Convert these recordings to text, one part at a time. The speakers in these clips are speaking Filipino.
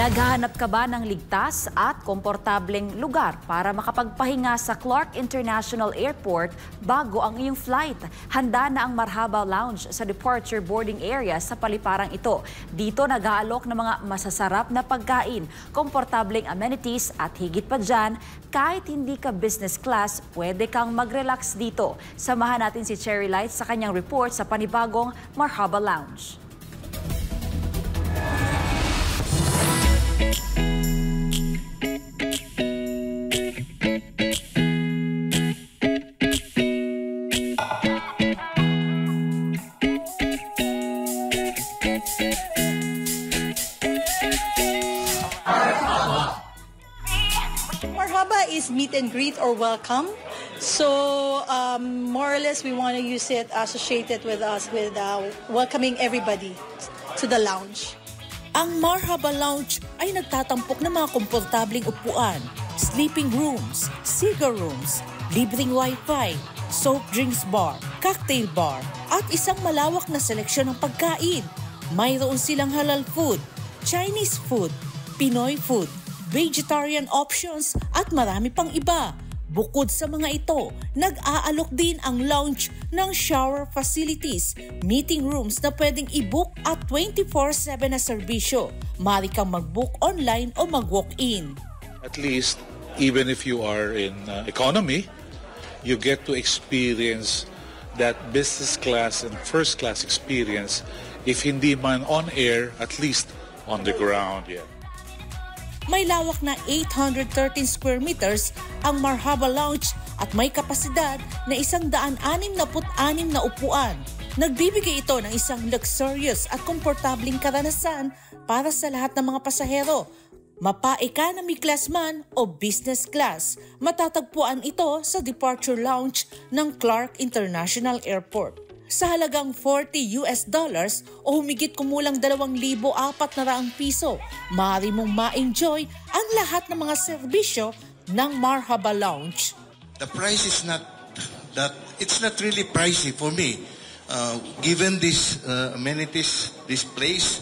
Naghahanap ka ba ng ligtas at komportableng lugar para makapagpahinga sa Clark International Airport bago ang iyong flight? Handa na ang Marhaba Lounge sa departure boarding area sa paliparang ito. Dito nag-aalok ng mga masasarap na pagkain, komportableng amenities at higit pa dyan, kahit hindi ka business class, pwede kang mag-relax dito. Samahan natin si Cherry Light sa kanyang report sa panibagong Marhaba Lounge. Marhaba is meet and greet or welcome. So more or less we want to use it associated with us with welcoming everybody to the lounge. Ang Marhaba Lounge ay nagtatampok ng mga komportabling upuan, sleeping rooms, cigar rooms, libreng wifi, soft drinks bar, cocktail bar, at isang malawak na seleksyon ng pagkain. Mayroon silang halal food, Chinese food, Pinoy food, vegetarian options at marami pang iba. Bukod sa mga ito, nag-aalok din ang lounge ng shower facilities, meeting rooms na pwedeng i-book at 24/7 na serbisyo. Maaari kang mag-book online o mag-walk-in. At least, even if you are in economy, you get to experience that business class and first class experience, if hindi man on air, at least on the ground. Yeah. May lawak na 813 square meters ang Marhaba Lounge at may kapasidad na 166 na upuan. Nagbibigay ito ng isang luxurious at komportabling karanasan para sa lahat ng mga pasahero. Mapa-economy class man o business class, matatagpuan ito sa departure lounge ng Clark International Airport. Sa halagang $40 o humigit kumulang 2,400 piso, maaari mong ma-enjoy ang lahat ng mga serbisyo ng Marhaba Lounge. The price is not it's not really pricey for me. Given these amenities, this place,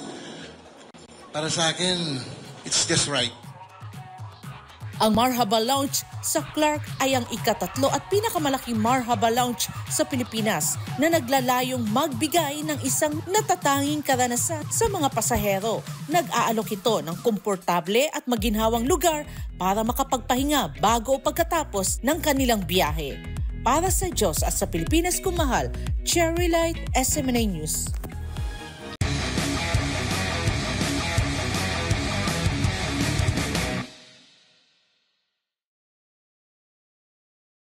para sa akin, it's just right. Ang Marhaba Lounge sa Clark ay ang ika-3 at pinakamalaking Marhaba Lounge sa Pilipinas na naglalayong magbigay ng isang natatanging karanasan sa mga pasahero. Nag-aalok ito ng komportable at maginhawang lugar para makapagpahinga bago o pagkatapos ng kanilang biyahe. Para sa Diyos at sa Pilipinas kung mahal, Cherry Light, SMNA News.